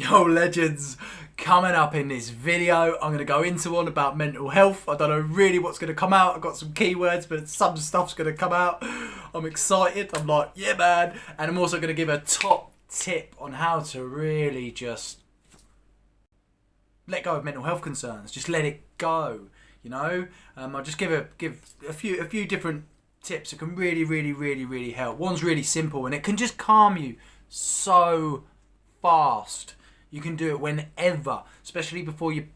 Yo, legends, coming up in this video, I'm going to go into one about mental health. I don't know really what's going to come out. I've got some keywords, but some stuff's going to come out. I'm excited. I'm like, yeah, man. And I'm also going to give a top tip on how to really just let go of mental health concerns. Just let it go, you know. I'll just give a few different tips that can really help. One's really simple, and it can just calm you so fast. You can do it whenever, especially before your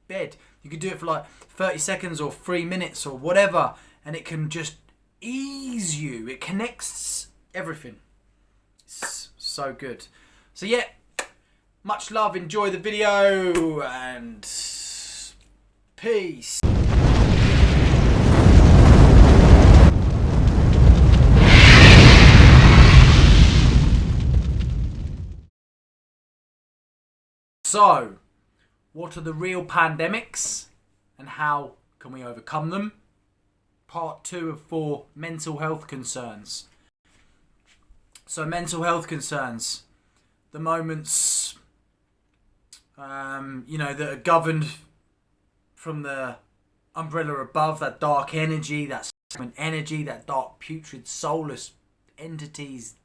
bed. You can do it for like 30 seconds or 3 minutes or whatever, and it can just ease you. It connects everything. It's so good. So yeah, much love, enjoy the video, and peace. So, what are the real pandemics and how can we overcome them? Part 2 of 4 mental health concerns. So, mental health concerns, the moments, that are governed from the umbrella above, that dark energy, that energy, that dark, putrid, soulless entities,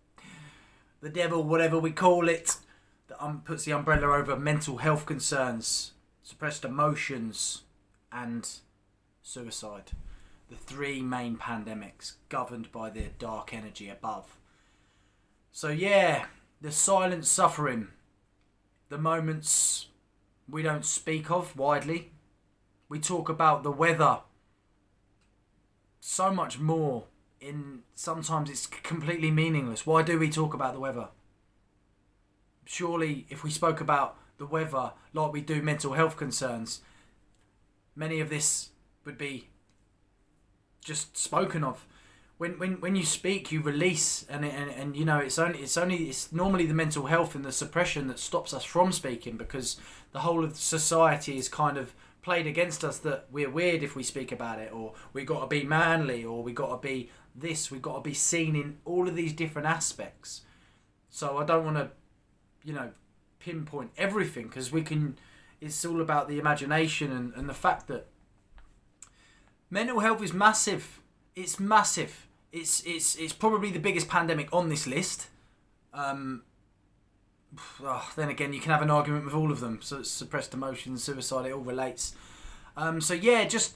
the devil, whatever we call it, that puts the umbrella over mental health concerns, suppressed emotions, and suicide. The 3 main pandemics governed by the dark energy above. So yeah, the silent suffering, the moments we don't speak of widely. We talk about the weather so much more. Sometimes it's completely meaningless. Why do we talk about the weather? Surely, if we spoke about the weather like we do mental health concerns, many of this would be just spoken of. When you speak, you release, and you know it's normally the mental health and the suppression that stops us from speaking, because the whole of society is kind of played against us, that we're weird if we speak about it, or we got to be manly, or we got to be this, we got to be seen in all of these different aspects. So I don't want to pinpoint everything, because it's all about the imagination and the fact that mental health is massive. It's massive. It's probably the biggest pandemic on this list. Then again, you can have an argument with all of them. So it's suppressed emotions, suicide, it all relates. So yeah, just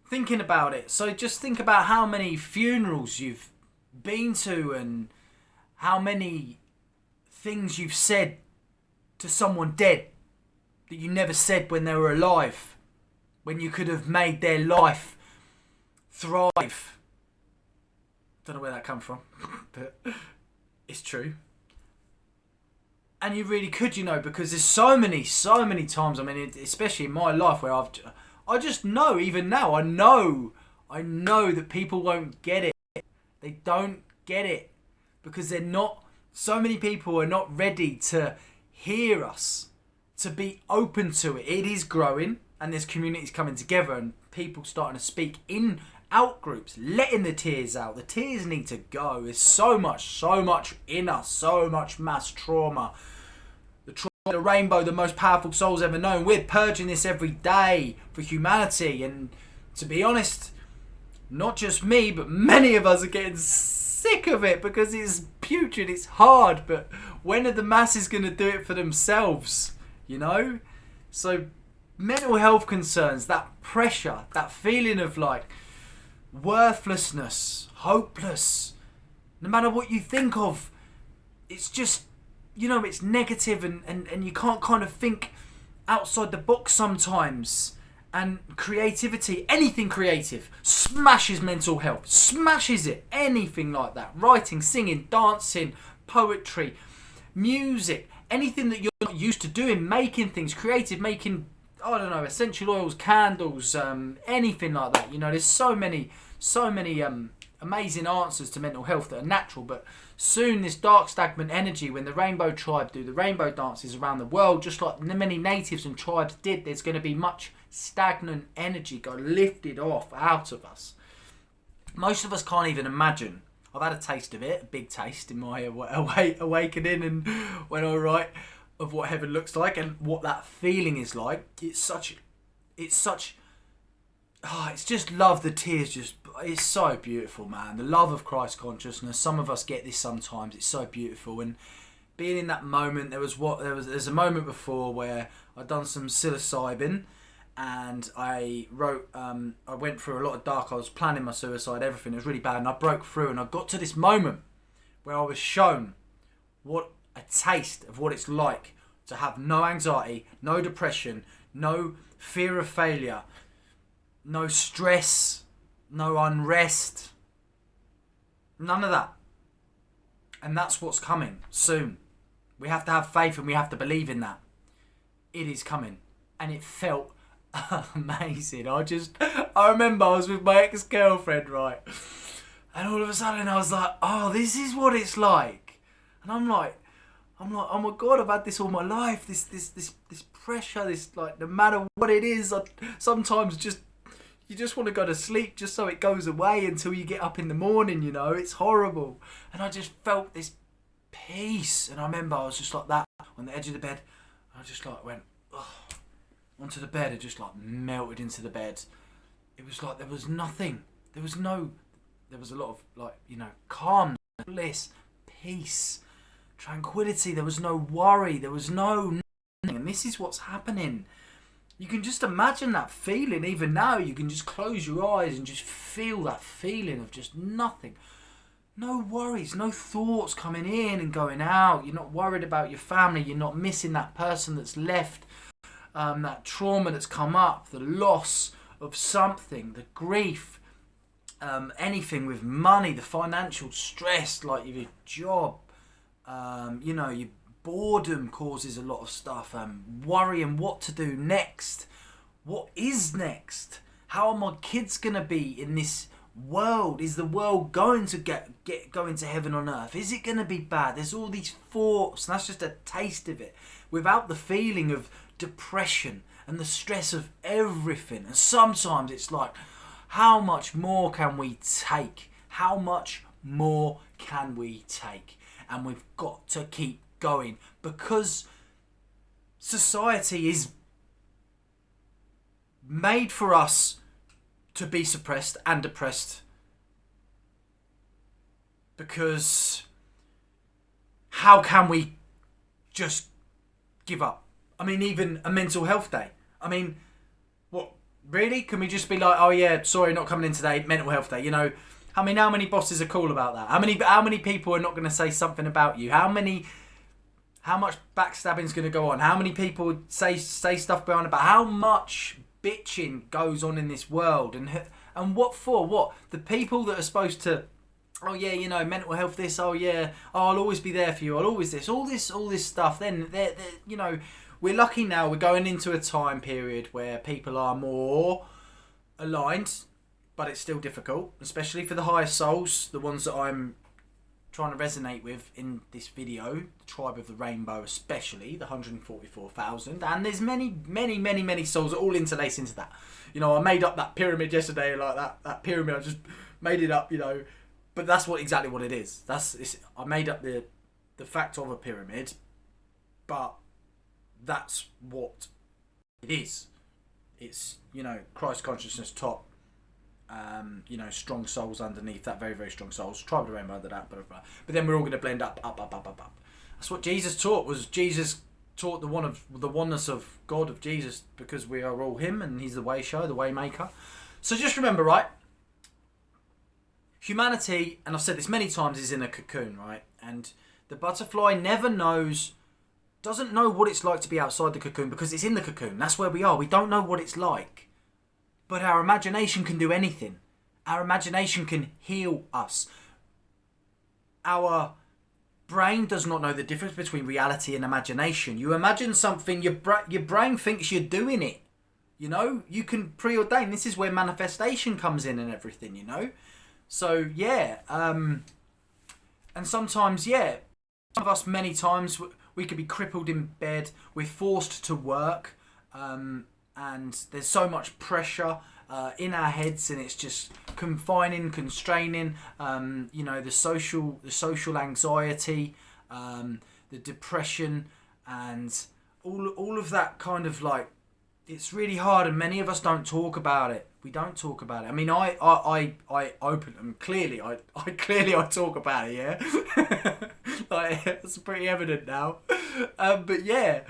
thinking about it. So just think about how many funerals you've been to, and how many things you've said to someone dead that you never said when they were alive, when you could have made their life thrive. Don't know where that come from, but it's true. And you really could, because there's so many times, especially in my life, where I just know, even now, I know that people won't get it. They don't get it, because they're not. So many people are not ready to hear us, to be open to it. It is growing, and there's communities coming together, and people starting to speak in out groups, letting the tears out. The tears need to go. There's so much in us, so much mass trauma. The rainbow, the most powerful souls ever known. We're purging this every day for humanity, and to be honest, not just me, but many of us are getting sick of it, because it's putrid, it's hard, but when are the masses going to do it for themselves, So mental health concerns, that pressure, that feeling of like worthlessness, hopeless, no matter what you think of, it's just, it's negative, and you can't kind of think outside the box sometimes. And creativity, anything creative, smashes mental health, smashes it, anything like that. Writing, singing, dancing, poetry, music, anything that you're not used to doing, making things creative, making, essential oils, candles, anything like that. There's so many amazing answers to mental health that are natural, but soon this dark stagnant energy, when the rainbow tribe do the rainbow dances around the world, just like many natives and tribes did, there's going to be much stagnant energy go lifted off out of us. Most of us can't even imagine. I've had a taste of it, a big taste in my awakening and when I write, of what heaven looks like and what that feeling is like. It's just love. The tears it's so beautiful, man. The love of Christ consciousness. Some of us get this sometimes. It's so beautiful. And being in that moment, there's a moment before where I'd done some psilocybin, and I went through a lot of dark. I was planning my suicide, everything. It was really bad, and I broke through, and I got to this moment where I was shown what a taste of what it's like to have no anxiety, no depression, no fear of failure, no stress, no unrest, none of that. And that's what's coming soon. We have to have faith and we have to believe in that. It is coming. And it felt amazing. I remember I was with my ex-girlfriend, right? And all of a sudden I was like, oh, this is what it's like. And I'm like, oh my God, I've had this all my life. This pressure, this, like, no matter what it is, sometimes you just want to go to sleep just so it goes away until you get up in the morning, you know. It's horrible. And I just felt this peace. And I remember I was just like that on the edge of the bed. I just like went onto the bed and just like melted into the bed. It was like there was nothing. There was a lot of, like, you know, calm, bliss, peace, tranquility. There was no worry. There was no nothing. And this is what's happening. You can just imagine that feeling. Even now, you can just close your eyes and just feel that feeling of just nothing. No worries, no thoughts coming in and going out. You're not worried about your family. You're not missing that person that's left. That trauma that's come up, the loss of something, the grief, anything with money, the financial stress, like your job, you know, your boredom causes a lot of stuff. Worrying what to do next. What is next? How are my kids going to be in this world? Is the world going to going to heaven on earth? Is it going to be bad? There's all these thoughts, and that's just a taste of it, without the feeling of depression and the stress of everything. And sometimes it's like, how much more can we take? How much more can we take? And we've got to keep going, because society is made for us to be suppressed and depressed, because how can we just give up? I mean, even a mental health day. I mean, what, really? Can we just be like, oh yeah, sorry, not coming in today, mental health day? You know, how many bosses are cool about that? How many people are not going to say something about you? How much backstabbing's going to go on? How many people say stuff behind about? How much bitching goes on in this world? And what for? What? The people that are supposed to, oh yeah, you know, mental health this, oh yeah, oh, I'll always be there for you, I'll always this, all this stuff. Then they're you know, we're lucky now. We're going into a time period where people are more aligned, but it's still difficult, especially for the higher souls, the ones that I'm trying to resonate with in this video, the tribe of the rainbow, especially the 144,000. And there's many souls that all interlace into that. You know, I made up that pyramid yesterday, like that pyramid. I just made it up, you know, but that's exactly what it is. I made up the fact of a pyramid, but that's what it is. It's, you know, Christ consciousness top, you know, strong souls underneath that, very, very strong souls, tribe of the rainbow under that, blah, blah, blah. But then we're all going to blend up. That's what Jesus taught. Jesus taught the oneness of God, of Jesus, because we are all him, and he's the way show, the way maker. So just remember, right, humanity, and I've said this many times, is in a cocoon, right? And the butterfly doesn't know what it's like to be outside the cocoon, because it's in the cocoon. That's where we are. We don't know what it's like. But our imagination can do anything. Our imagination can heal us. Our brain does not know the difference between reality and imagination. You imagine something, your brain thinks you're doing it. You know, you can preordain. This is where manifestation comes in and everything, you know. So, yeah. And sometimes, yeah, some of us, many times, we could be crippled in bed. We're forced to work. And there's so much pressure in our heads, and it's just confining, constraining. You know, the social anxiety, the depression, and all of that kind of like, it's really hard, and many of us don't talk about it. We don't talk about it. I mean, I open them clearly. I talk about it. Yeah, like it's pretty evident now. But yeah,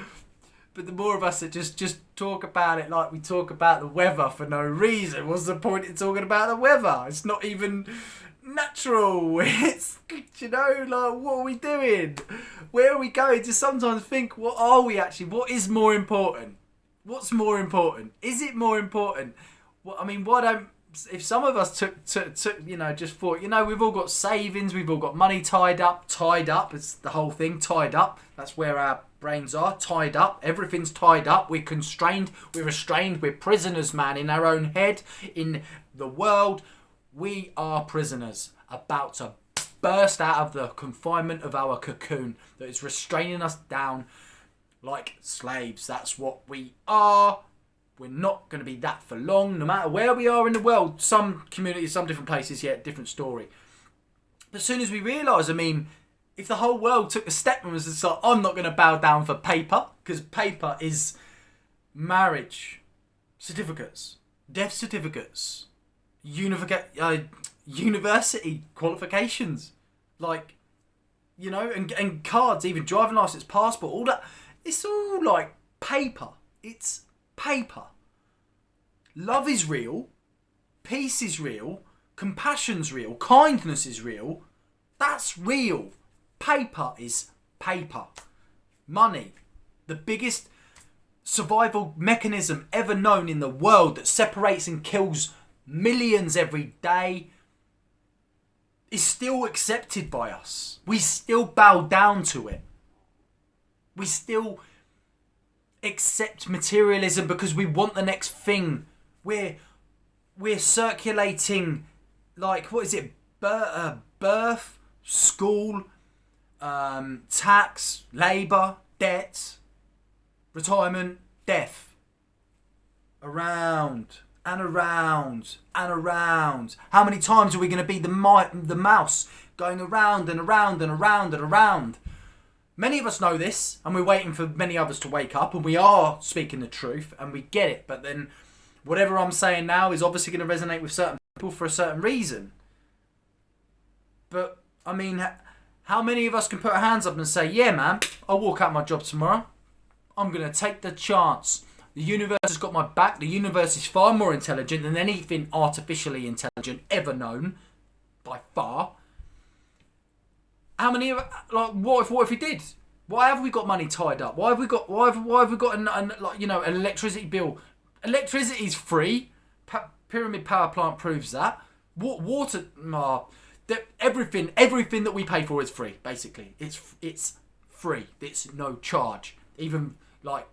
but the more of us that just talk about it like we talk about the weather for no reason. What's the point in talking about the weather? It's not even natural. It's, like, what are we doing? Where are we going? To sometimes think, what are we actually? What is more important? What's more important? Is it more important? Well, I mean, why don't, if some of us took just thought, we've all got savings, we've all got money tied up, it's the whole thing, tied up. That's where our brains are, tied up. Everything's tied up. We're constrained, we're restrained, we're prisoners, man, in our own head, in the world. We are prisoners, about to burst out of the confinement of our cocoon that is restraining us down like slaves. That's what we are. We're not going to be that for long, no matter where we are in the world. Some communities, some different places, yeah, different story. But as soon as we realise, I mean, if the whole world took a step and was just like, I'm not going to bow down for paper, because paper is marriage certificates, death certificates, university qualifications, like, and cards, even driving licence, passport, all that. It's all like paper. It's paper. Love is real. Peace is real. Compassion's real. Kindness is real. That's real. Paper is paper. Money, the biggest survival mechanism ever known in the world that separates and kills millions every day, is still accepted by us. We still bow down to it. We still accept materialism because we want the next thing. We're circulating, like, what is it? Birth, school, tax, labour, debt, retirement, death. Around and around and around. How many times are we going to be the mouse going around and around and around and around? Many of us know this, and we're waiting for many others to wake up, and we are speaking the truth, and we get it. But then whatever I'm saying now is obviously going to resonate with certain people for a certain reason. But, I mean, how many of us can put our hands up and say, yeah, man, I'll walk out my job tomorrow. I'm going to take the chance. The universe has got my back. The universe is far more intelligent than anything artificially intelligent ever known, by far. How many of, like, what if we did? Why have we got money tied up? Why have we got an electricity bill? Electricity's free. Pyramid power plant proves that. Water, everything that we pay for is free. Basically, it's free. It's no charge. Even like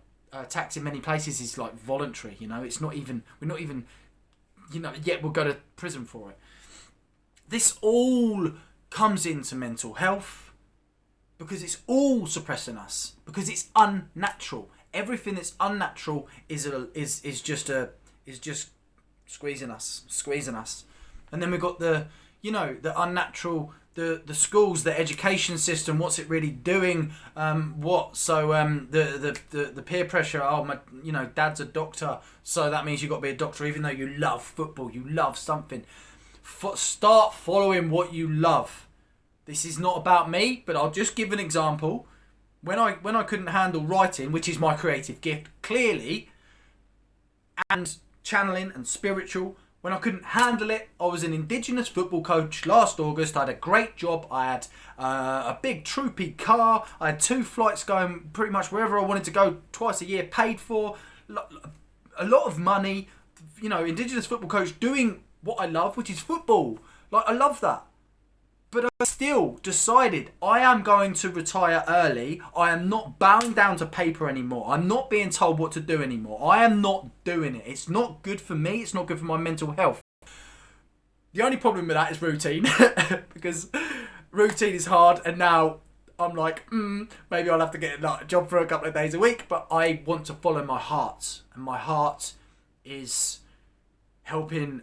tax in many places is like voluntary. It's not even. We're not even. Yet we'll go to prison for it. This all comes into mental health because it's all suppressing us, because it's unnatural. Everything that's unnatural is just squeezing us. And then we've got the unnatural, the schools, the education system. What's it really doing? The peer pressure. Oh, my, dad's a doctor, so that means you've got to be a doctor, even though you love football, you love something. Start following what you love. This is not about me, but I'll just give an example. When I couldn't handle writing, which is my creative gift, clearly, and channeling and spiritual, when I couldn't handle it, I was an Indigenous football coach last August. I had a great job. I had a big troopy car. I had 2 flights going pretty much wherever I wanted to go twice a year, paid for. A lot of money. Indigenous football coach doing what I love, which is football. Like, I love that. But I still decided I am going to retire early. I am not bowing down to paper anymore. I'm not being told what to do anymore. I am not doing it. It's not good for me. It's not good for my mental health. The only problem with that is routine. Because routine is hard. And now I'm like, maybe I'll have to get a job for a couple of days a week. But I want to follow my heart. And my heart is helping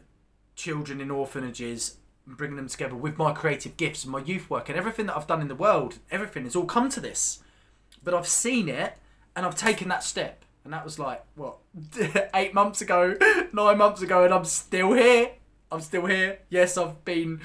children in orphanages, bringing them together with my creative gifts and my youth work and everything that I've done in the world. Everything has all come to this But I've seen it and I've taken that step. And that was like, what, 8 months ago, 9 months ago, and I'm still here. I'm still here. Yes, I've been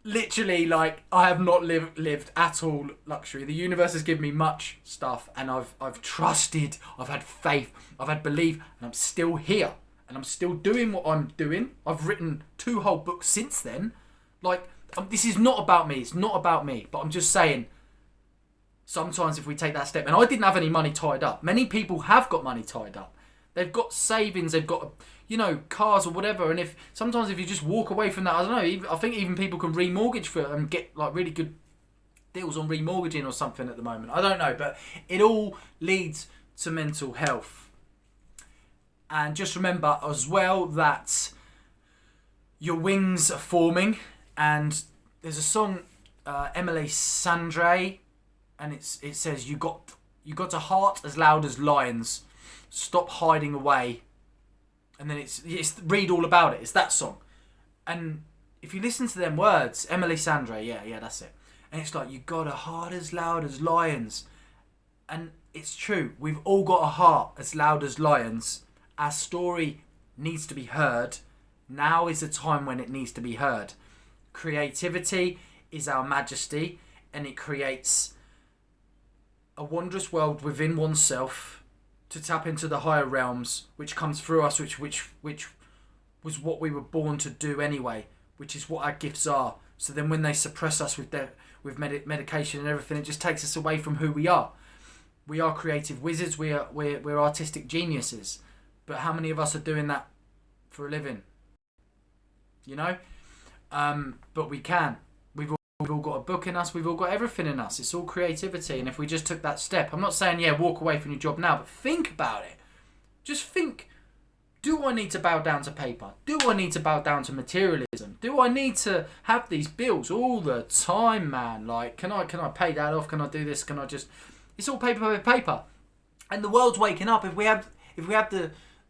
literally like, I have not lived at all luxury. The universe has given me much stuff, and I've trusted, I've had faith, I've had belief, and I'm still here. And I'm still doing what I'm doing. I've written 2 whole books since then. Like, this is not about me. It's not about me. But I'm just saying, sometimes if we take that step, and I didn't have any money tied up. Many people have got money tied up. They've got savings, they've got, you know, cars or whatever. And sometimes if you just walk away from that, I don't know, I think even people can remortgage for it and get like really good deals on remortgaging or something at the moment. I don't know, but it all leads to mental health. And just remember as well that your wings are forming. And there's a song, Emily Sandre, and it says, you got a heart as loud as lions, stop hiding away. And then it's read all about it. It's that song. And if you listen to them words, Emily Sandre, yeah, that's it. And it's like, you got a heart as loud as lions. And it's true. We've all got a heart as loud as lions. Our story needs to be heard. Now is the time when it needs to be heard. Creativity is our majesty, and it creates a wondrous world within oneself to tap into the higher realms, which comes through us, which was what we were born to do anyway, which is what our gifts are. So then when they suppress us with medication and everything, it just takes us away from who we are. We are creative wizards, we're artistic geniuses. But how many of us are doing that for a living? You know? But we can. We've all got a book in us. We've all got everything in us. It's all creativity. And if we just took that step, I'm not saying, walk away from your job now, but think about it. Just think, do I need to bow down to paper? Do I need to bow down to materialism? Do I need to have these bills all the time, man? Like, can I pay that off? Can I do this? Can I just... It's all paper. And the world's waking up. If we have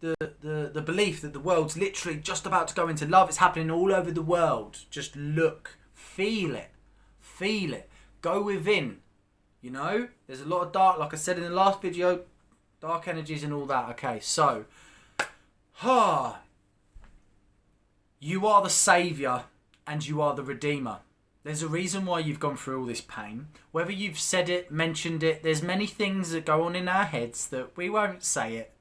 the belief that the world's literally just about to go into love, it's happening all over the world. Just look, feel it, go within. You know, there's a lot of dark, like I said in the last video, dark energies and all that. Okay, so you are the saviour and you are the redeemer. There's a reason why you've gone through all this pain. Whether you've said it, mentioned it, there's many things that go on in our heads that we won't say it.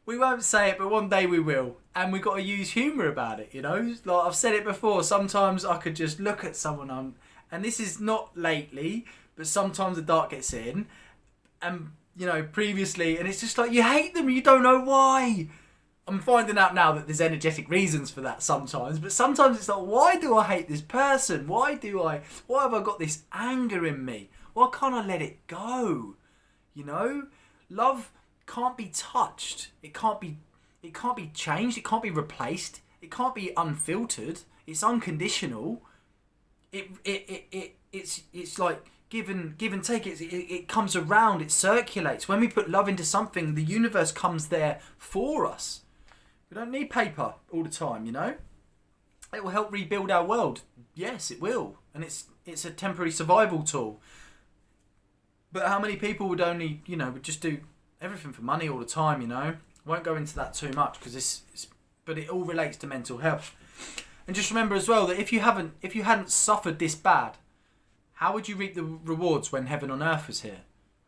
We won't say it, but one day we will. And we've got to use humour about it, you know? Like I've said it before, sometimes I could just look at someone, and this is not lately, but sometimes the dark gets in. And, you know, previously, and it's just like, you hate them, you don't know why. I'm finding out now that there's energetic reasons for that sometimes, but sometimes it's like, why do I hate this person? Why have I got this anger in me? Why can't I let it go? You know? Love can't be touched. It can't be changed. It can't be replaced. It can't be unfiltered. It's unconditional. It's like give and take. It comes around. It circulates. When we put love into something, the universe comes there for us. We don't need paper all the time, you know. It will help rebuild our world. Yes, it will, and it's a temporary survival tool. But how many people would only, would just do everything for money all the time, you know? Won't go into that too much because but it all relates to mental health. And just remember as well that if you hadn't suffered this bad, how would you reap the rewards when heaven on earth was here?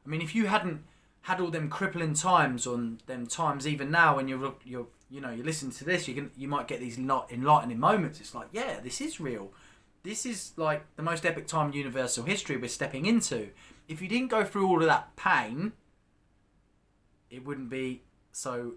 I mean, if you hadn't had all them crippling times on them times, even now when you're listening to this, you might get these enlightening moments. It's like, yeah, this is real. This is like the most epic time in universal history we're stepping into. If you didn't go through all of that pain, it wouldn't be so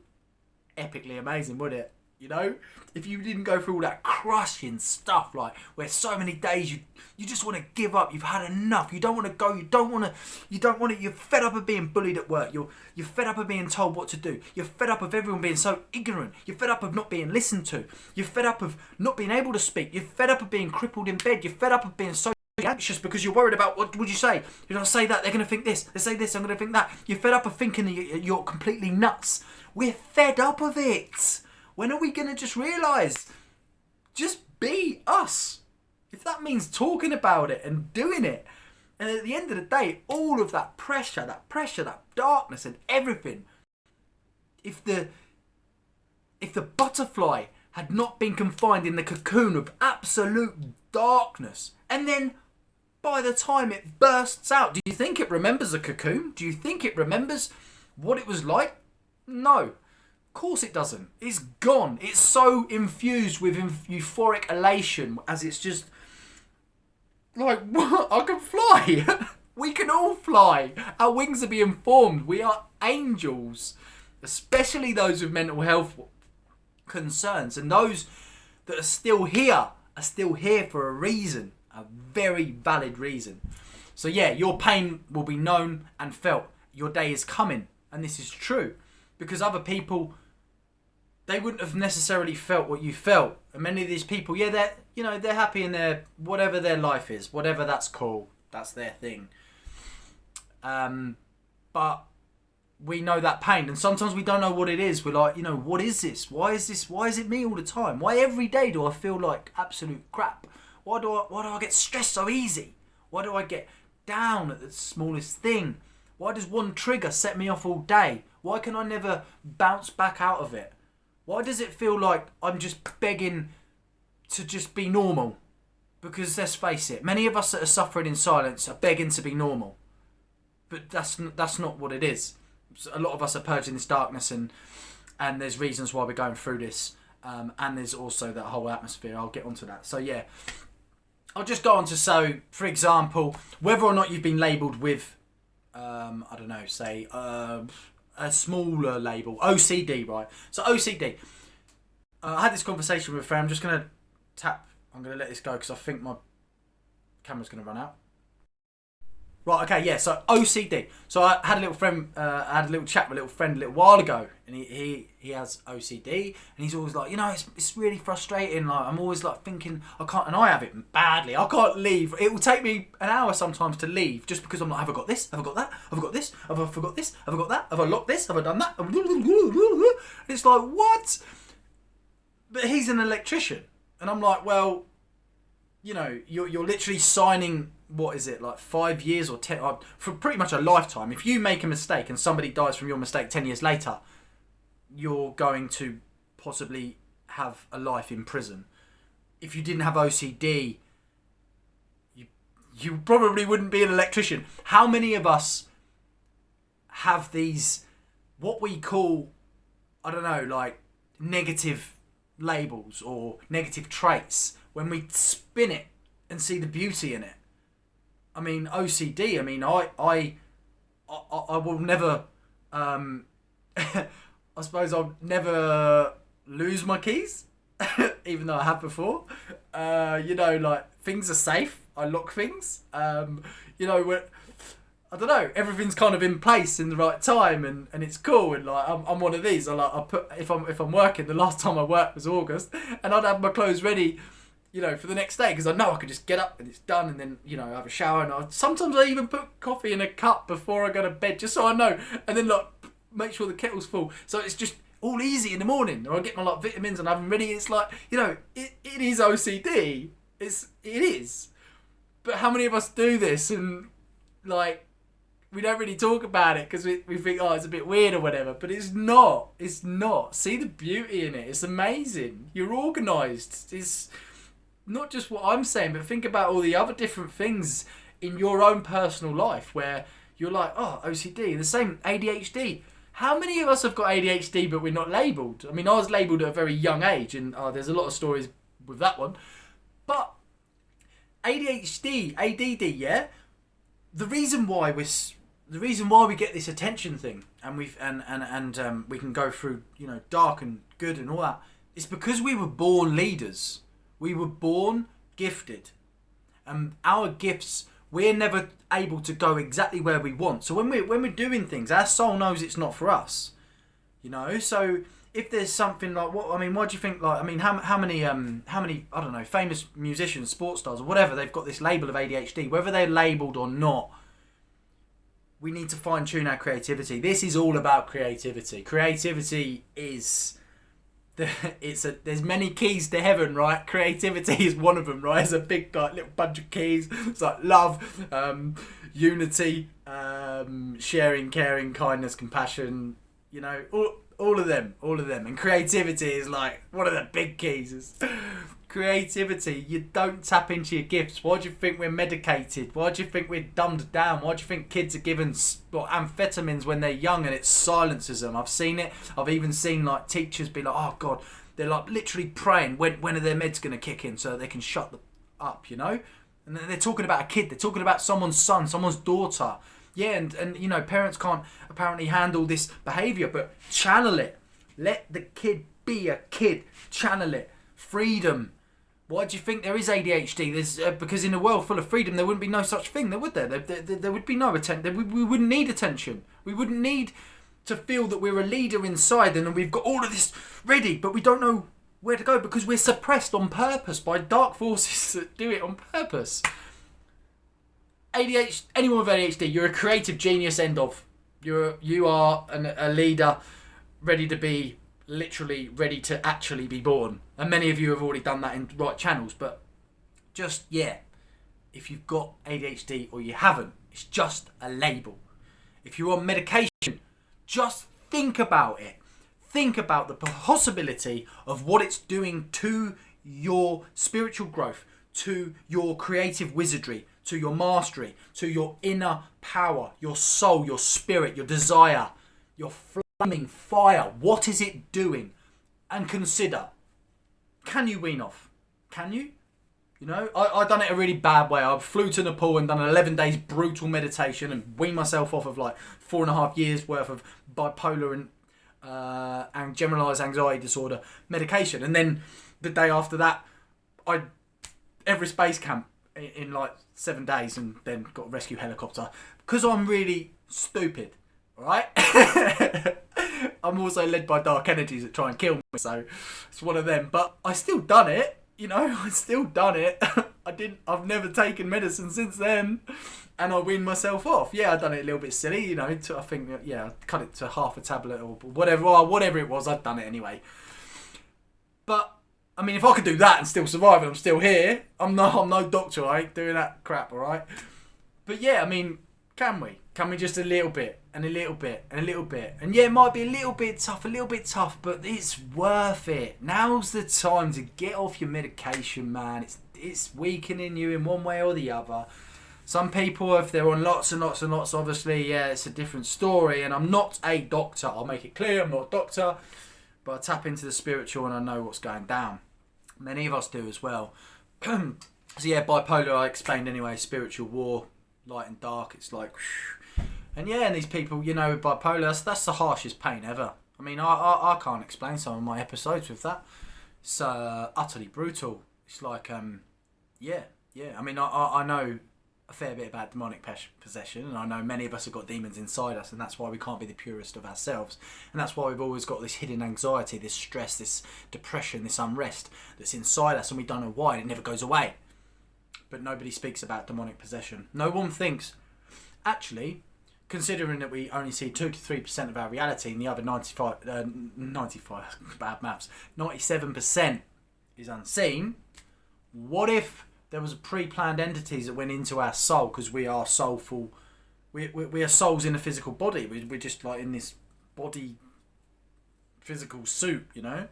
epically amazing, would it? You know, if you didn't go through all that crushing stuff, like where so many days you just want to give up, you've had enough, you don't want to go, you don't want it, you're fed up of being bullied at work, you're fed up of being told what to do, you're fed up of everyone being so ignorant, you're fed up of not being listened to, you're fed up of not being able to speak, you're fed up of being crippled in bed, you're fed up of being so anxious because you're worried about what would you say? If I say that, they're going to think this. They say this, I'm going to think that. You're fed up of thinking that you're completely nuts. We're fed up of it. When are we going to just realise? Just be us. If that means talking about it and doing it, And at the end of the day, all of that pressure, that darkness and everything, if the butterfly had not been confined in the cocoon of absolute darkness, and then by the time it bursts out, do you think it remembers a cocoon? Do you think it remembers what it was like? No. Of course it doesn't. It's gone. It's so infused with euphoric elation as it's just like, what? I can fly. We can all fly. Our wings are being formed. We are angels. Especially those with mental health concerns. And those that are still here for a reason. A very valid reason. So yeah, your pain will be known and felt. Your day is coming. And this is true. Because other people, they wouldn't have necessarily felt what you felt. And many of these people, yeah, they're happy in their, whatever their life is, whatever that's called, that's their thing. But we know that pain, and sometimes we don't know what it is. We're like, what is this? Why is it me all the time? Why every day do I feel like absolute crap? Why do I get stressed so easy? Why do I get down at the smallest thing? Why does one trigger set me off all day? Why can I never bounce back out of it? Why does it feel like I'm just begging to just be normal? Because let's face it, many of us that are suffering in silence are begging to be normal. But that's not what it is. A lot of us are purging this darkness, and there's reasons why we're going through this. And there's also that whole atmosphere. I'll get onto that. So yeah, I'll just go on to, so for example, whether or not you've been labelled with, I don't know, say a smaller label, OCD, right? So OCD. I had this conversation with a friend. I'm just going to I'm going to let this go because I think my camera's going to run out. Right, okay, yeah, so OCD. So I had a little friend, I had a little chat with a little friend a little while ago, and he has OCD, and he's always like, it's really frustrating. Like, I'm always like thinking, and I have it badly. I can't leave. It will take me an hour sometimes to leave, just because I'm like, have I got this? Have I got that? Have I got this? Have I forgot this? Have I got that? Have I locked this? Have I done that? It's like, what? But he's an electrician, and I'm like, well, you're literally signing, what is it, like 5 years or 10, for pretty much a lifetime. If you make a mistake and somebody dies from your mistake 10 years later, you're going to possibly have a life in prison. If you didn't have OCD, you probably wouldn't be an electrician. How many of us have these, what we call, I don't know, like negative labels or negative traits, when we spin it and see the beauty in it? I mean, OCD, I will never, I suppose I'll never lose my keys, even though I have before. Like, things are safe. I lock things. I don't know, everything's kind of in place in the right time, and it's cool. And like, I'm one of these. I put, if I'm working, the last time I worked was August, and I'd have my clothes ready, for the next day, because I know I could just get up and it's done, and then, have a shower, and sometimes I even put coffee in a cup before I go to bed, just so I know, and then make sure the kettle's full, so it's just all easy in the morning, or I get my vitamins and have them ready. It's like, it is OCD. It is. But how many of us do this, and like, we don't really talk about it because we think, it's a bit weird or whatever, but it's not. It's not. See the beauty in it. It's amazing. You're organised. It's not just what I'm saying, but think about all the other different things in your own personal life where you're like, OCD, the same, ADHD. How many of us have got ADHD but we're not labelled? I mean, I was labelled at a very young age, and there's a lot of stories with that one. But ADHD, ADD, yeah? The reason why we get this attention thing, and we can go through, dark and good and all that, is because we were born leaders. We were born gifted, and our gifts, we're never able to go exactly where we want. So when we're doing things, our soul knows it's not for us, So if there's something like, why do you think, like, how many I don't know, famous musicians, sports stars or whatever, they've got this label of ADHD, whether they're labelled or not. We need to fine tune our creativity. This is all about creativity. Creativity is there's many keys to heaven, right? Creativity is one of them, right? It's a big like little bunch of keys. It's like love, unity, sharing, caring, kindness, compassion. You know, all of them, and creativity is like one of the big keys. Creativity. You don't tap into your gifts. Why do you think we're medicated? Why do you think we're dumbed down? Why do you think kids are given amphetamines when they're young and it silences them? I've seen it. I've even seen like teachers be like, oh God, they're like literally praying when are their meds going to kick in so they can shut up, you know? And they're talking about a kid. They're talking about someone's son, someone's daughter. Yeah, and you know, parents can't apparently handle this behaviour, but channel it. Let the kid be a kid. Channel it. Freedom. Why do you think there is ADHD? There's because in a world full of freedom, there wouldn't be no such thing, would there? There would be no attention. We wouldn't need attention. We wouldn't need to feel that we're a leader inside and we've got all of this ready, but we don't know where to go because we're suppressed on purpose by dark forces that do it on purpose. ADHD, anyone with ADHD, you're a creative genius. End of. You are a leader, ready to be. Literally ready to actually be born, and many of you have already done that in right channels, but just if you've got ADHD or you haven't, it's just a label. If you're on medication, just think about it. Think about the possibility of what it's doing to your spiritual growth, to your creative wizardry, to your mastery, to your inner power, your soul, your spirit, your desire, your flaming fire. What is it doing? And consider, can you wean off? Can you? You know, I done it a really bad way. I flew to Nepal and done an 11 days brutal meditation and weaned myself off of like 4.5 years worth of bipolar and generalised anxiety disorder medication. And then the day after that, I Everest Base Camp in like 7 days and then got a rescue helicopter because I'm really stupid. Right? I'm also led by dark energies that try and kill me, so it's one of them. But I still done it, you know. I still done it. I've never taken medicine since then, and I weaned myself off. Yeah, I done it a little bit silly, you know. I think I cut it to half a tablet or whatever. Whatever it was, I'd done it anyway. But I mean, if I could do that and still survive, and I'm still here, I'm no doctor. I ain't doing that crap, all right. But yeah, I mean, can we? Can we just a little bit and a little bit and a little bit? And yeah, it might be a little bit tough, but it's worth it. Now's the time to get off your medication, man. It's weakening you in one way or the other. Some people, if they're on lots and lots and lots, obviously, yeah, it's a different story. And I'm not a doctor. I'll make it clear, I'm not a doctor. But I tap into the spiritual and I know what's going down. Many of us do as well. So yeah, bipolar, I explained anyway, spiritual war, light and dark. It's like... And yeah, and these people, you know, with bipolar, that's the harshest pain ever. I mean, I can't explain some of my episodes with that. It's utterly brutal. It's like, yeah. I mean, I know a fair bit about demonic possession, and I know many of us have got demons inside us, and that's why we can't be the purest of ourselves. And that's why we've always got this hidden anxiety, this stress, this depression, this unrest that's inside us, and we don't know why, and it never goes away. But nobody speaks about demonic possession. No one thinks, actually... Considering that we only see 2 to 3% of our reality and the other 95, bad maths, 97% is unseen, what if there was pre-planned entities that went into our soul because we are soulful, we are souls in a physical body, we're just like in this body physical suit, you know?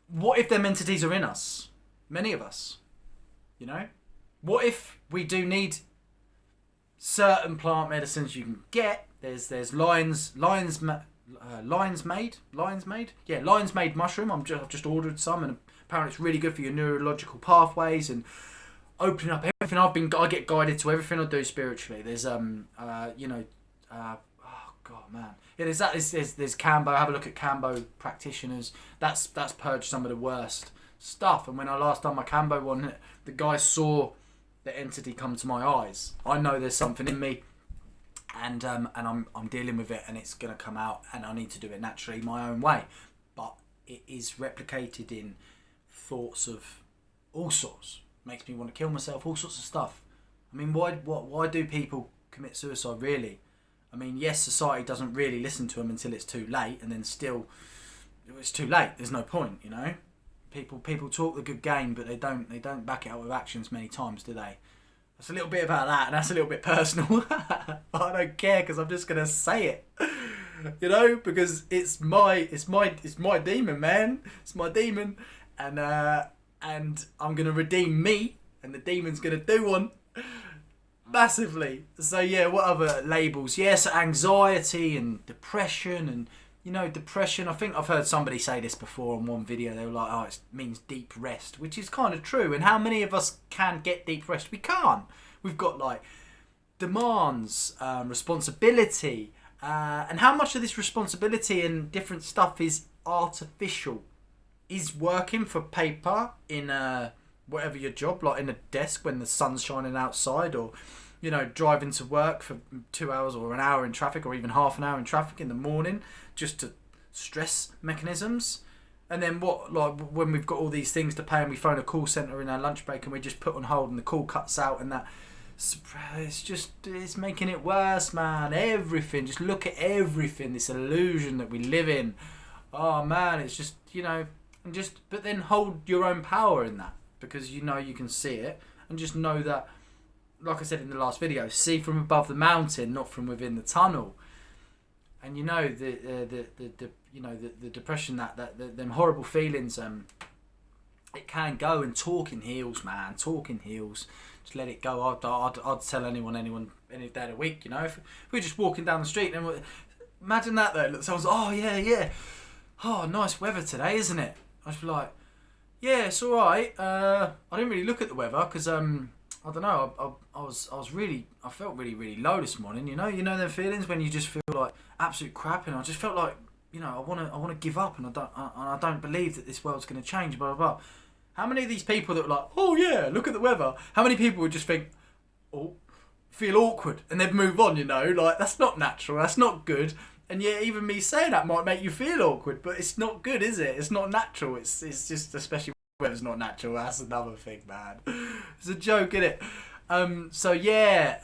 What if them entities are in us? Many of us, you know? What if we do need... certain plant medicines you can get. There's lion's made mushroom. I've just ordered some, and apparently it's really good for your neurological pathways and opening up everything. I get guided to everything I do spiritually. There's oh god, man. Yeah, there's Kambo. Have a look at Kambo practitioners. That's purged some of the worst stuff. And when I last done my Kambo one, the guy saw the entity come to my eyes. I know there's something in me, and I'm dealing with it, and it's gonna come out, and I need to do it naturally my own way. But it is replicated in thoughts of all sorts. Makes me want to kill myself. All sorts of stuff. I mean, why do people commit suicide? Really? I mean, yes, society doesn't really listen to them until it's too late, and then still it's too late. There's no point, you know. People talk the good game, but they don't back it up with actions many times, do they? That's a little bit about that, and that's a little bit personal. I don't care, because I'm just gonna say it, you know, because it's my demon, man. It's my demon, and I'm gonna redeem me, and the demon's gonna do one massively. So yeah, what other labels? Yes, anxiety and depression, and you know, depression. I think I've heard somebody say this before on one video. They were like, "Oh, it means deep rest," which is kind of true. And how many of us can get deep rest? We can't. We've got like demands, responsibility, and how much of this responsibility and different stuff is artificial? Is working for paper in whatever your job, like in a desk when the sun's shining outside, or you know, driving to work for 2 hours or an hour in traffic, or even half an hour in traffic in the morning, just to stress mechanisms. And then what, like when we've got all these things to pay and we phone a call centre in our lunch break and we just put on hold and the call cuts out, and that, it's making it worse, man. Everything, just look at everything, this illusion that we live in. Oh man, it's just, you know, and just, but then hold your own power in that, because you know you can see it, and just know that, like I said in the last video, see from above the mountain, not from within the tunnel. And you know the depression, that them horrible feelings, it can go, and talking heals, man. Talking heals. Just let it go. I'd tell anyone any day of the week, you know. If we're just walking down the street, and imagine that though. Someone's, oh yeah, oh nice weather today, isn't it? I'd be like, yeah, it's all right. I didn't really look at the weather because I don't know. I felt really low this morning. You know them feelings when you just feel like absolute crap, and I just felt like, you know, I want to give up, and I don't believe that this world's going to change. Blah blah blah. How many of these people that were like, oh yeah, look at the weather? How many people would just think, oh, feel awkward, and they'd move on? You know, like that's not natural. That's not good. And yeah, even me saying that might make you feel awkward, but it's not good, is it? It's not natural. It's just, especially when it's not natural. That's another thing, man. It's a joke, isn't it? So yeah,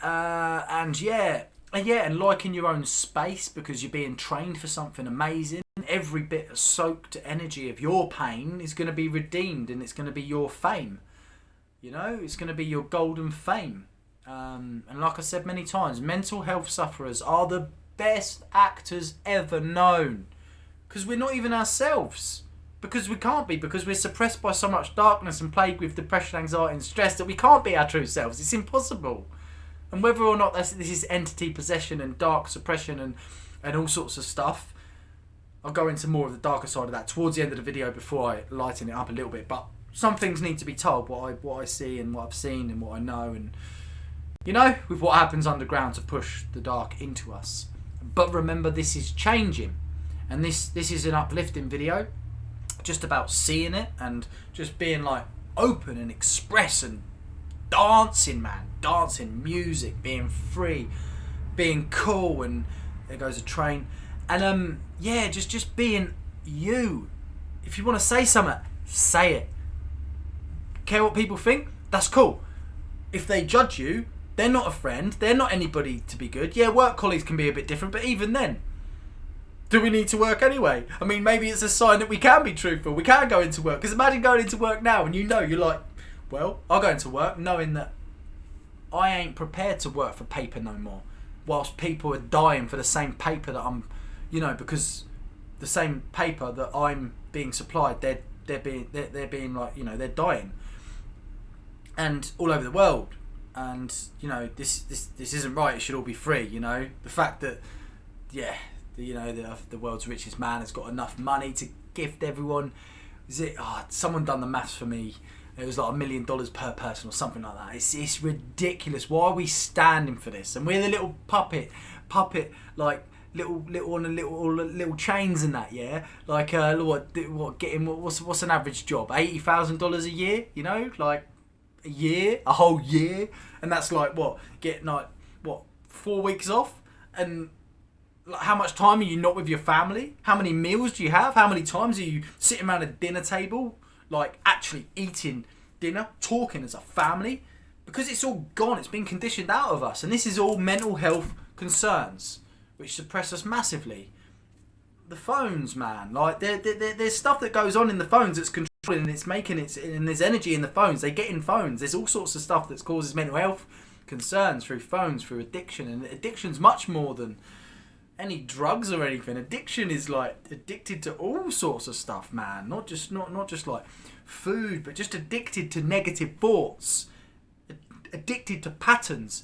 and liking your own space because you're being trained for something amazing. Every bit of soaked energy of your pain is going to be redeemed, and it's going to be your fame. You know, it's going to be your golden fame. And like I said many times, mental health sufferers are the best actors ever known, because we're not even ourselves. Because we can't be, because we're suppressed by so much darkness and plagued with depression, anxiety and stress that we can't be our true selves. It's impossible. And whether or not this is entity possession and dark suppression and all sorts of stuff, I'll go into more of the darker side of that towards the end of the video before I lighten it up a little bit. But some things need to be told, what I see and what I've seen and what I know, and you know, with what happens underground to push the dark into us. But remember, this is changing, and this is an uplifting video, just about seeing it and just being like open and express and dancing, man, dancing, music, being free, being cool. And there goes a train. And yeah, just being you. If you want to say something, say it. Care what people think? That's cool. If they judge you, they're not a friend, they're not anybody to be good. Yeah, work colleagues can be a bit different, but even then, do we need to work anyway? I mean, maybe it's a sign that we can be truthful. We can go into work. Because imagine going into work now and you know, you're like, well, I'll go into work knowing that I ain't prepared to work for paper no more. Whilst people are dying for the same paper that I'm, you know, because the same paper that I'm being supplied, they're being like, you know, they're dying. And all over the world. And, you know, this isn't right. It should all be free, you know. The fact that, yeah, you know, the world's richest man has got enough money to gift everyone. Is it? Oh, someone done the maths for me. It was like $1 million per person or something like that. It's ridiculous. Why are we standing for this? And we're the little puppet, like little on a little chains and that. Yeah, like what's an average job? $80,000 a year. You know, like a whole year, and that's like what, getting like what, 4 weeks off. And like, how much time are you not with your family? How many meals do you have? How many times are you sitting around a dinner table, like actually eating dinner, talking as a family? Because it's all gone. It's been conditioned out of us. And this is all mental health concerns, which suppress us massively. the phones, man. Like there's stuff that goes on in the phones that's controlling, and it's making it, and there's energy in the phones. They get in phones. There's all sorts of stuff that causes mental health concerns through phones, through addiction, and addiction's much more than any drugs or anything. Addiction is like addicted to all sorts of stuff, man. Not just like food, but just addicted to negative thoughts, addicted to patterns,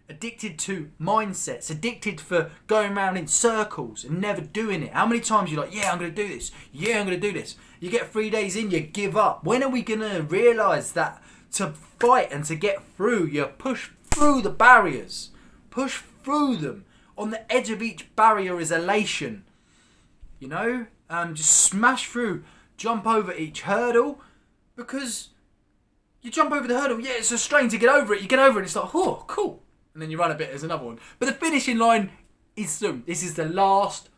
addicted to mindsets, addicted for going around in circles and never doing it. How many times you're like, yeah, I'm going to do this. Yeah, I'm going to do this. You get 3 days in, you give up. When are we going to realise that to fight and to get through, you push through the barriers. Push through them. On the edge of each barrier is elation. You know? Just smash through. Jump over each hurdle. Because you jump over the hurdle. Yeah, it's a strain to get over it. You get over it and it's like, oh, cool. And then you run a bit, there's another one. But the finishing line is soon. This is the last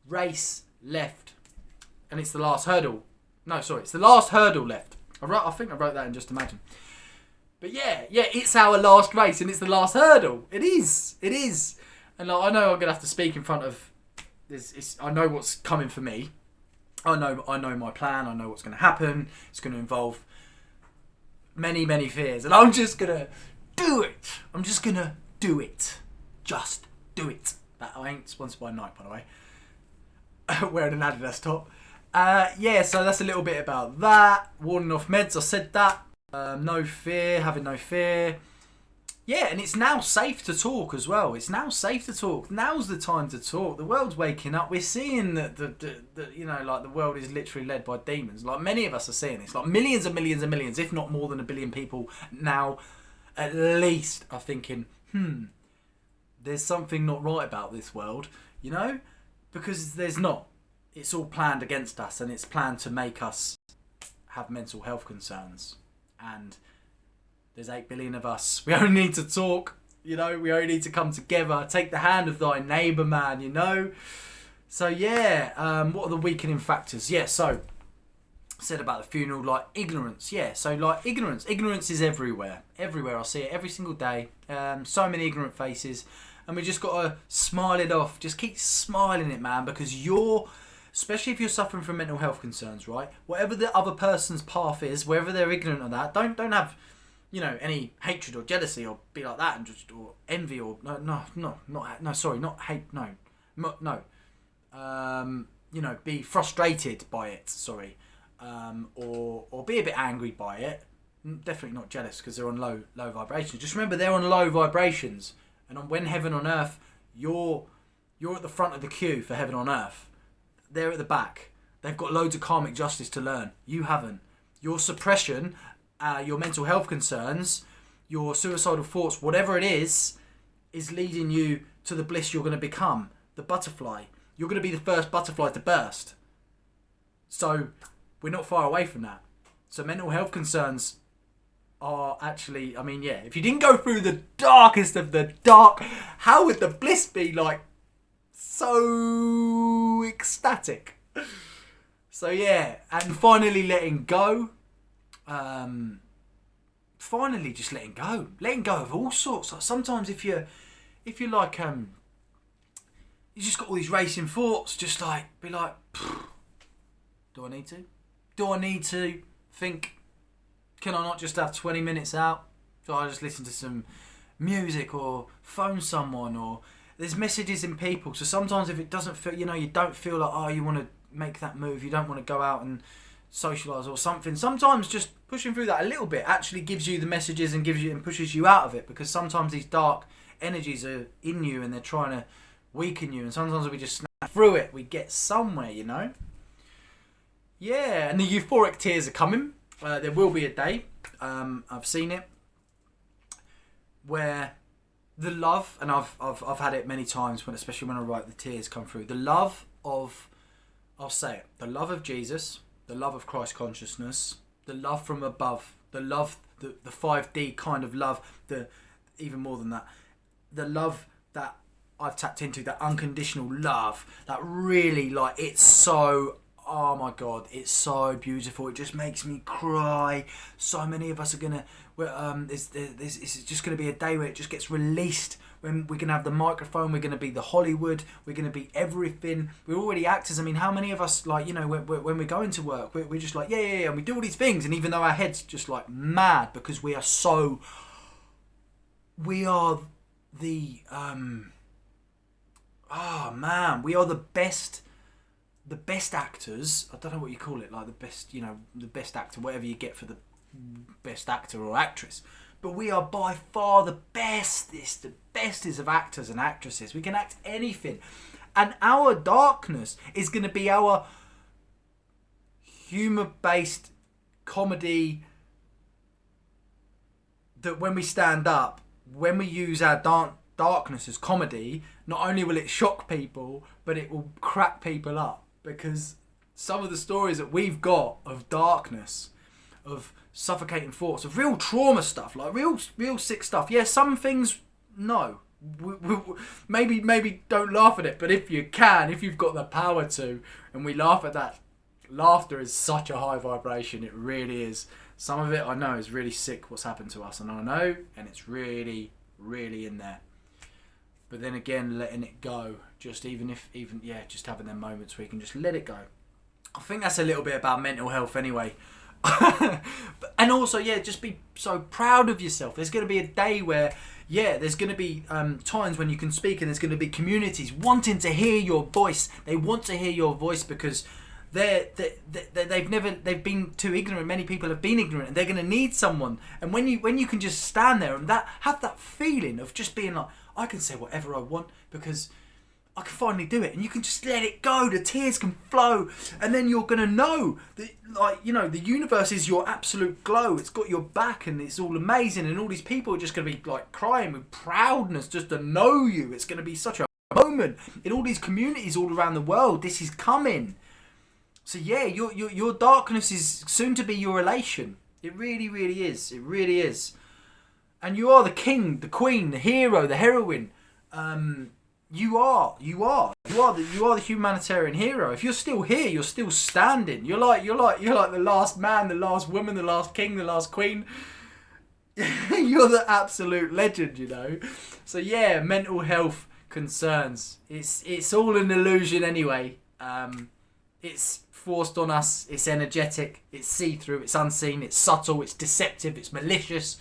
race left. And it's the last hurdle. No, sorry, it's the last hurdle left. I think I wrote that in Just Imagine. But yeah, it's our last race and it's the last hurdle. It is. And like, I know I'm going to have to speak in front of this. I know what's coming for me. I know my plan. I know what's going to happen. It's going to involve many, many fears. And I'm just going to do it. I'm just going to do it. Just do it. That I ain't sponsored by Nike, by the way. Wearing an Adidas top. So that's a little bit about that. Warding off meds, I said that. No fear, having no fear. Yeah, and it's now safe to talk as well. It's now safe to talk. Now's the time to talk. The world's waking up. We're seeing that the world is literally led by demons. Like many of us are seeing this. Like millions and millions and millions, if not more than 1 billion people now, at least are thinking, there's something not right about this world, you know? Because there's not. It's all planned against us, and it's planned to make us have mental health concerns. And there's 8 billion of us. We only need to talk, you know? We only need to come together. Take the hand of thy neighbour, man, you know? So, yeah, what are the weakening factors? Yeah, so, said about the funeral, like ignorance. Yeah, so like ignorance is everywhere. I see it every single day. So many ignorant faces, and we just got to smile it off. Just keep smiling it, man, because especially if you're suffering from mental health concerns, right? Whatever the other person's path is, whether they're ignorant of that, don't have, you know, any hatred or jealousy or be like that, and just or envy or not hate, you know, be frustrated by it. Sorry. Or be a bit angry by it. Definitely not jealous because they're on low vibrations. Just remember they're on low vibrations, and when heaven on earth, you're at the front of the queue for heaven on earth. They're at the back. They've got loads of karmic justice to learn. You haven't. Your suppression, your mental health concerns, your suicidal thoughts, whatever it is leading you to the bliss you're going to become, the butterfly. You're going to be the first butterfly to burst. So we're not far away from that. So mental health concerns are actually, I mean, yeah, if you didn't go through the darkest of the dark, how would the bliss be like so ecstatic? So yeah, and finally letting go. Finally just letting go of all sorts. Like sometimes if you're like you just got all these racing thoughts, just like be like, do I need to think, can I not just have 20 minutes out? So I just listen to some music or phone someone, or there's messages in people. So sometimes if it doesn't feel, you know, you don't feel like, oh, you want to make that move, you don't want to go out and socialise or something. Sometimes just pushing through that a little bit actually gives you the messages and pushes you out of it, because sometimes these dark energies are in you and they're trying to weaken you, and sometimes we just snap through it, we get somewhere, you know? Yeah, and the euphoric tears are coming. There will be a day, I've seen it, where the love, and I've had it many times, especially when I write, the tears come through. The love of, I'll say it, the love of Jesus, the love of Christ consciousness, the love from above, the love, the 5D kind of love, even more than that, the love that I've tapped into, that unconditional love, that really, like, it's so oh my God, it's so beautiful. It just makes me cry. So many of us are gonna, it's just gonna be a day where it just gets released. When we're gonna have the microphone, we're gonna be the Hollywood, we're gonna be everything. We're already actors. I mean, how many of us, like, you know, when we're going to work, we're just like, yeah, and we do all these things, and even though our heads just like mad because we are the we are the best actors. I don't know what you call it, like the best, you know, the best actor, whatever you get for the best actor or actress. But we are by far the bestest of actors and actresses. We can act anything. And our darkness is going to be our humour-based comedy that when we stand up, when we use our darkness as comedy, not only will it shock people, but it will crack people up. Because some of the stories that we've got of darkness, of suffocating thoughts, of real trauma stuff, like real sick stuff. Yeah, some things, no. Maybe don't laugh at it, but if you can, if you've got the power to, and we laugh at that, laughter is such a high vibration, it really is. Some of it I know is really sick what's happened to us, and I know, and it's really, really in there. But then again, letting it go, just just having them moments where you can just let it go. I think that's a little bit about mental health anyway. And also, just be so proud of yourself. There's going to be a day where, there's going to be times when you can speak, and there's going to be communities wanting to hear your voice. They want to hear your voice because they've been too ignorant. Many people have been ignorant, and they're going to need someone. And when you can just stand there and have that feeling of just being like, I can say whatever I want because I can finally do it, and you can just let it go. The tears can flow, and then you're gonna know that, like, you know, the universe is your absolute glow. It's got your back, and it's all amazing, and all these people are just gonna be like crying with proudness just to know you. It's gonna be such a moment in all these communities all around the world. This is coming. So your darkness is soon to be your elation. It really, really is. It really is. And you are the king, the queen, the hero, the heroine. You are the humanitarian hero. If you're still here, you're still standing. You're like the last man, the last woman, the last king, the last queen. You're the absolute legend, you know. So mental health concerns. It's all an illusion anyway. It's forced on us. It's energetic. It's see-through. It's unseen. It's subtle. It's deceptive. It's malicious.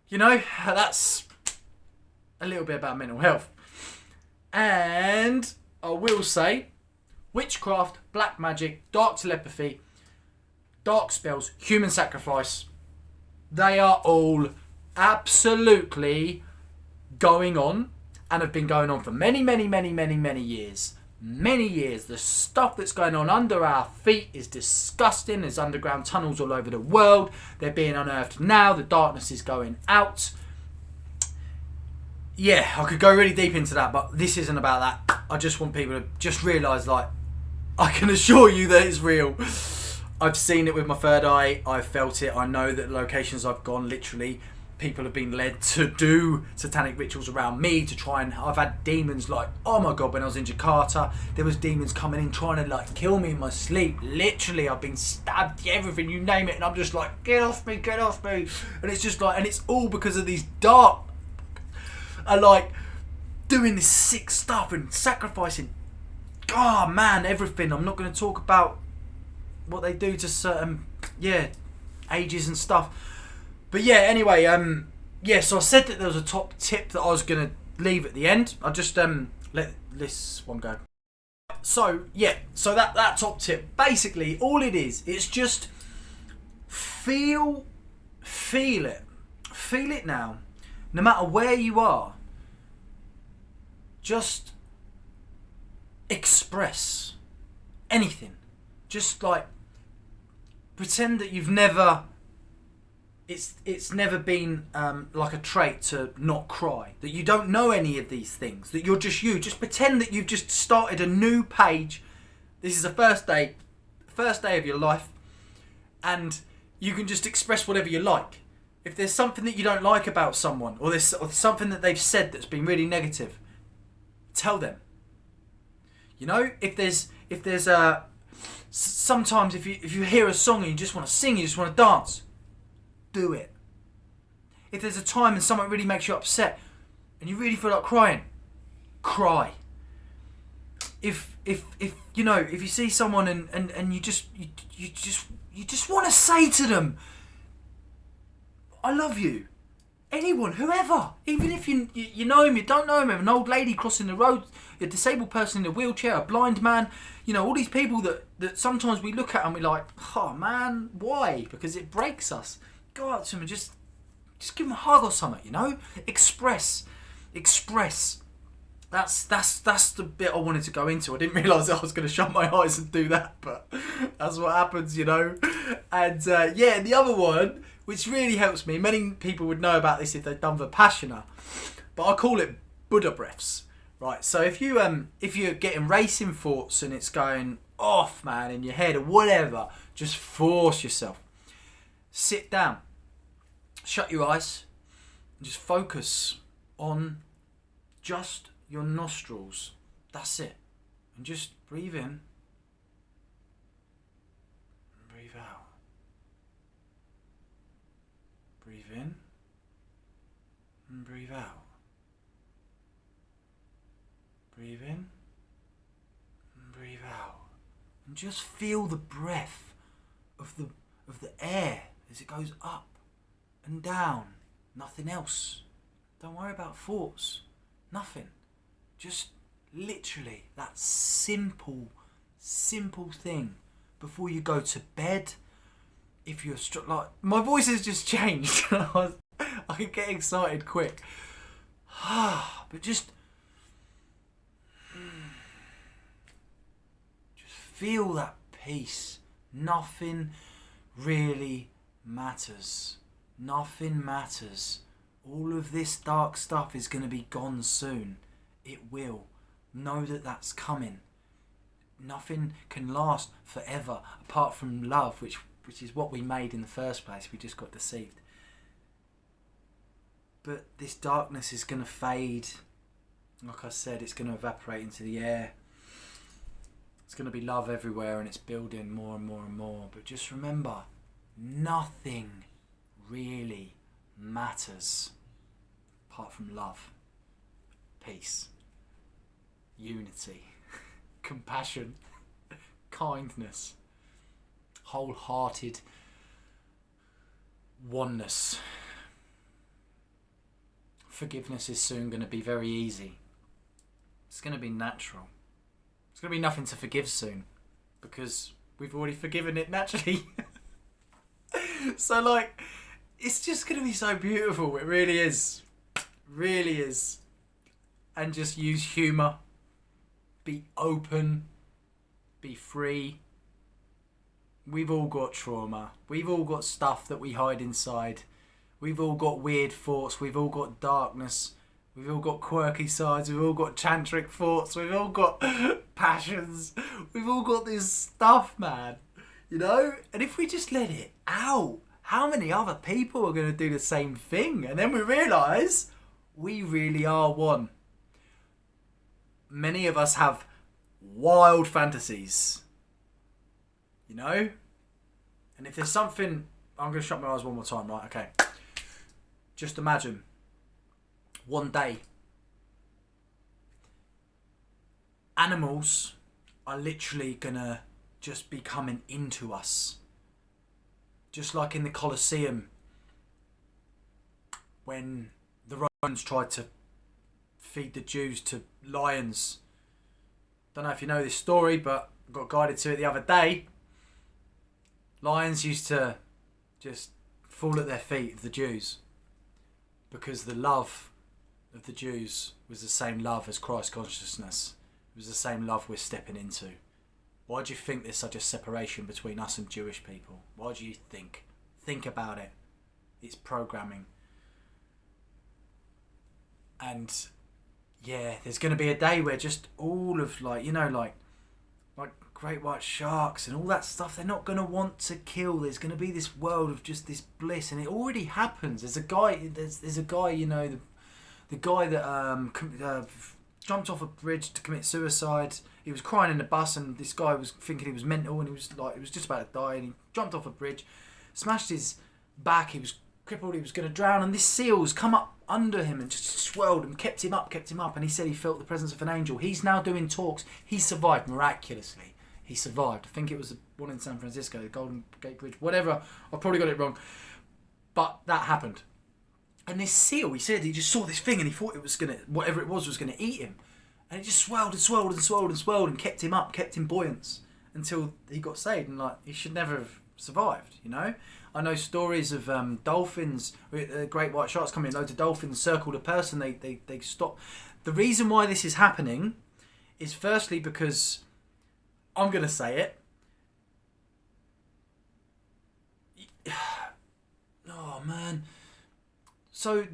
You know, that's a little bit about mental health. And I will say, witchcraft, black magic, dark telepathy, dark spells, human sacrifice, they are all absolutely going on and have been going on for many, many, many, many, many years. Many years. The stuff that's going on under our feet is disgusting. There's underground tunnels all over the world. They're being unearthed now. The darkness is going out. Yeah, I could go really deep into that, but this isn't about that. I just want people to just realise, like, I can assure you that it's real. I've seen it with my third eye. I've felt it. I know that the locations I've gone, literally, people have been led to do satanic rituals around me to try and... I've had demons like, oh my God, when I was in Jakarta, there was demons coming in trying to, like, kill me in my sleep. Literally, I've been stabbed, everything, you name it, and I'm just like, get off me, get off me. And it's just like, and it's all because of these dark... are like doing this sick stuff and sacrificing, everything. I'm not going to talk about what they do to certain ages and stuff, but anyway, so I said that there was a top tip that I was going to leave at the end. I'll just let this one go. So that top tip, basically all it is, it's just feel it now. No matter where you are, just express anything. Just like pretend that you've never. It's never been like a trait to not cry. That you don't know any of these things. That you're just you. Just pretend that you've just started a new page. This is the first day of your life, and you can just express whatever you like. If there's something that you don't like about someone, or there's something that they've said that's been really negative, tell them. You know, if there's if there's sometimes if you hear a song and you just want to sing, you just want to dance, do it. If there's a time and someone really makes you upset and you really feel like crying, cry. If you see someone and you just want to say to them, I love you. Anyone, whoever, even if you know him, you don't know him, an old lady crossing the road, a disabled person in a wheelchair, a blind man, all these people that sometimes we look at and we're like, oh man, why? Because it breaks us. Go out to them and just give them a hug or something, Express. That's the bit I wanted to go into. I didn't realise I was going to shut my eyes and do that, but that's what happens, And the other one, which really helps me, many people would know about this if they've done Vipassana, but I call it Buddha breaths, right? So if you're getting racing thoughts and it's going off, man, in your head or whatever, just force yourself. Sit down, shut your eyes, and just focus on just your nostrils. That's it. And just breathe in and breathe out. Breathe in and breathe out. Breathe in and breathe out. And just feel the breath of the air as it goes up and down. Nothing else. Don't worry about thoughts. Nothing. Just literally that simple thing before you go to bed. If you're like, my voice has just changed. I can get excited quick. But just feel that peace. Nothing really matters. Nothing matters. All of this dark stuff is going to be gone soon. It will. Know that that's coming. Nothing can last forever apart from love, which is what we made in the first place. We just got deceived. But this darkness is going to fade. Like I said, it's going to evaporate into the air. It's going to be love everywhere and it's building more and more and more. But just remember, nothing really matters apart from love, peace, unity, compassion, kindness, wholehearted oneness. Forgiveness is soon going to be very easy. It's going to be natural. There's going to be nothing to forgive soon because we've already forgiven it naturally. So it's just going to be so beautiful. It really is. Really is. And just use humour. Be open. Be free. We've all got trauma. We've all got stuff that we hide inside. We've all got weird thoughts. We've all got darkness. We've all got quirky sides. We've all got tantric thoughts. We've all got passions. We've all got this stuff, man. And if we just let it out, how many other people are going to do the same thing? And then we realise we really are one. Many of us have wild fantasies. And if there's something... I'm going to shut my eyes one more time, right? Okay. Just imagine one day animals are literally going to just be coming into us. Just like in the Colosseum when the Romans tried to feed the Jews to lions. Don't know if you know this story, but I got guided to it the other day. Lions used to just fall at their feet of the Jews because the love of the Jews was the same love as Christ consciousness. It was the same love we're stepping into. Why do you think there's such a separation between us and Jewish people? Why do you think? Think about it. It's programming. And yeah, there's going to be a day where just all of like great white sharks and all that stuff, they're not going to want to kill. There's going to be this world of just this bliss, and it already happens. There's a guy, the guy, the guy that jumped off a bridge to commit suicide. He was crying in the bus, and this guy was thinking he was mental, and he was just about to die, and he jumped off a bridge, smashed his back. He was crippled. He was going to drown, and this seal's come up under him and just swirled and kept him up. And he said he felt the presence of an angel. He's now doing talks. He survived miraculously. He survived. I think it was the one in San Francisco, the Golden Gate Bridge, whatever. I probably got it wrong, but that happened. And this seal, he said he just saw this thing and he thought it was whatever it was going to eat him. And it just swelled and swelled and swelled and swelled and kept him up, kept him buoyant until he got saved. And he should never have survived, I know stories of dolphins, great white sharks coming in, loads of dolphins circled a person, they stop. The reason why this is happening is firstly because, I'm going to say it, oh man, so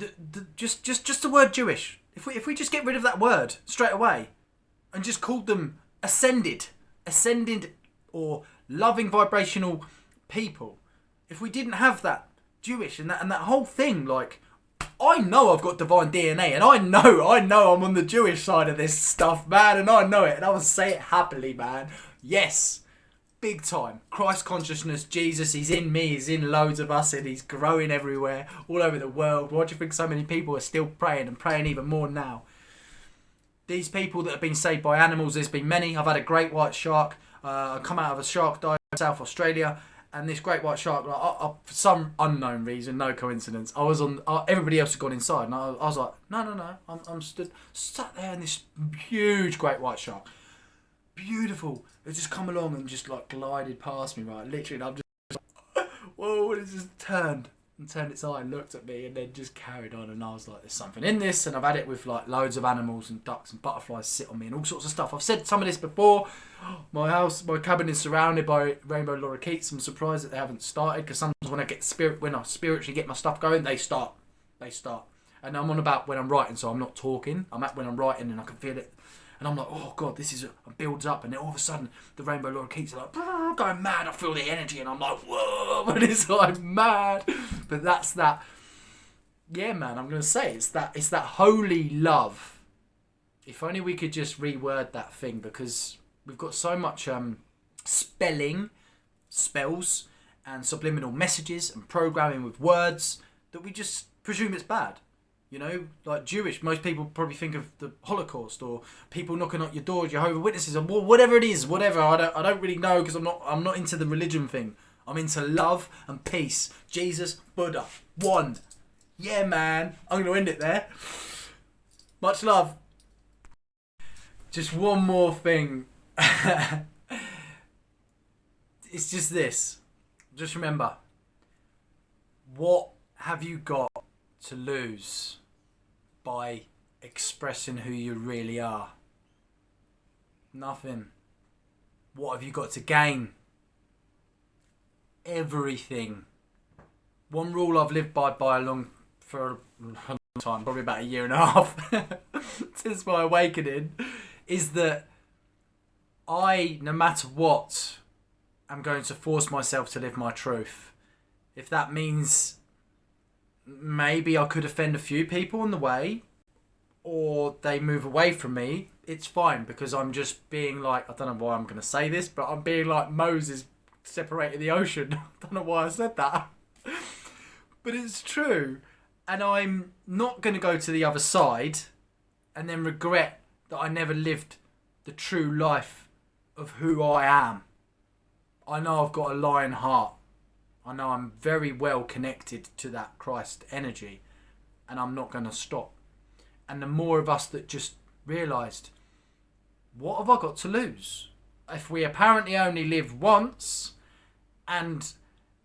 just the word Jewish, if we just get rid of that word straight away and just called them ascended or loving vibrational people, if we didn't have that Jewish and that whole thing, I know I've got divine DNA, and I know I'm on the Jewish side of this stuff, man, and I know it, and I will say it happily, man. Yes, big time. Christ consciousness, Jesus, he's in me, he's in loads of us, and he's growing everywhere, all over the world. Why do you think so many people are still praying and praying even more now? These people that have been saved by animals, there's been many. I've had a great white shark. I come out of a shark dive in South Australia, and this great white shark, for some unknown reason, no coincidence, I was on. Everybody else had gone inside, and I was like, no, I'm sat there, and this huge great white shark, beautiful, it just come along and just glided past me, right, literally, and I'm just like, whoa, it just turned its eye and looked at me, and then just carried on. And I was like, there's something in this. And I've had it with loads of animals, and ducks and butterflies sit on me and all sorts of stuff. I've said some of this before. My cabin is surrounded by rainbow lorikeets. I'm surprised that they haven't started, because sometimes when I spiritually get my stuff going, they start. And I'm on about when I'm writing, so I'm not talking. I'm at when I'm writing, and I can feel it. And I'm like, oh God, it builds up. And then all of a sudden, the rainbow lorikeets are going mad. I feel the energy, and I'm like, whoa, and it's mad. But that's that. Yeah, man, I'm going to say it's that holy love. If only we could just reword that thing, because we've got so much spells, and subliminal messages and programming with words that we just presume it's bad. Jewish, most people probably think of the Holocaust, or people knocking at your door, Jehovah's Witnesses, or whatever it is, whatever. I don't really know, because I'm not into the religion thing. I'm into love and peace. Jesus, Buddha, one. Yeah, man. I'm going to end it there. Much love. Just one more thing. It's just this. Just remember, what have you got to lose by expressing who you really are? Nothing. What have you got to gain? Everything. One rule I've lived by for a long time, probably about a year and a half since my awakening, is that no matter what, I'm going to force myself to live my truth. If that means maybe I could offend a few people on the way, or they move away from me, it's fine, because I'm just being I don't know why I'm going to say this, but I'm being like Moses separating the ocean. I don't know why I said that. But it's true. And I'm not going to go to the other side and then regret that I never lived the true life of who I am. I know I've got a lion heart. I know I'm very well connected to that Christ energy, and I'm not going to stop. And the more of us that just realised, what have I got to lose? If we apparently only live once, and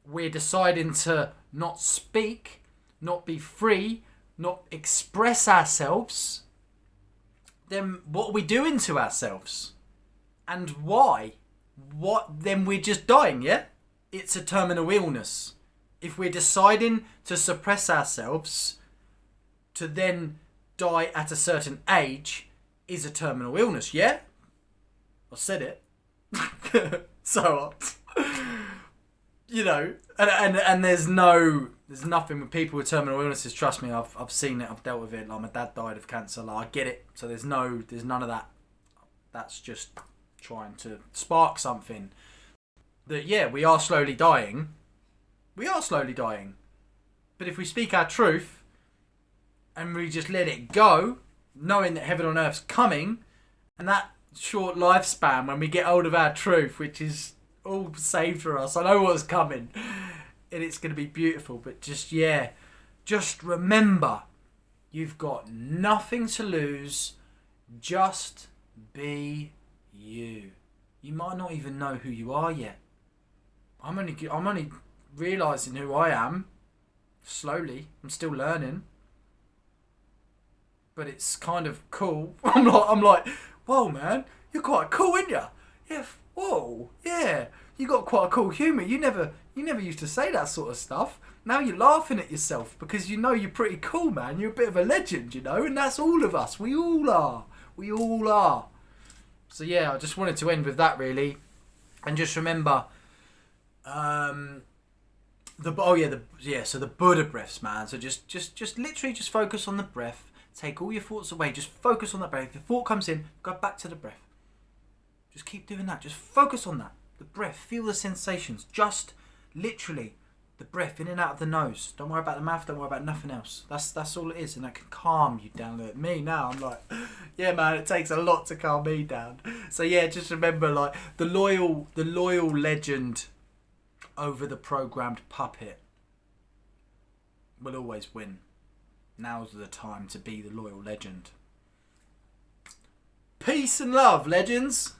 we're deciding to not speak, not be free, not express ourselves, then what are we doing to ourselves? And why? Then we're just dying, yeah? It's a terminal illness. If we're deciding to suppress ourselves to then die at a certain age, is a terminal illness, yeah? I said it. So you know, and there's nothing with people with terminal illnesses. Trust me, I've seen it. I've dealt with it. Like my dad died of cancer. Like I get it. So there's none of that. That's just trying to spark something. That yeah, we are slowly dying. We are slowly dying. But if we speak our truth and we just let it go, knowing that heaven on earth's coming, and that short lifespan when we get hold of our truth, which is all saved for us. I know what's coming, and it's going to be beautiful. But just remember, you've got nothing to lose. Just be you. You might not even know who you are yet. I'm only realising who I am. Slowly, I'm still learning. But it's kind of cool. I'm like, whoa, man, you're quite cool, aren't you? Yeah. Whoa. Yeah. You got quite a cool humour. You never used to say that sort of stuff. Now you're laughing at yourself because you know you're pretty cool, man. You're a bit of a legend, you know, and that's all of us. We all are. We all are. So yeah, I just wanted to end with that really, and just remember, so the Buddha breaths, man. So just literally just focus on the breath. Take all your thoughts away. Just focus on that breath. If the thought comes in, go back to the breath. Just keep doing that. Just focus on that. The breath. Feel the sensations. Just literally the breath in and out of the nose. Don't worry about the mouth. Don't worry about nothing else. That's all it is, and that can calm you down. Look at me now. I'm like, yeah, man. It takes a lot to calm me down. So yeah, just remember, like the loyal legend over the programmed puppet will always win. Now's the time to be the loyal legend. Peace and love, legends.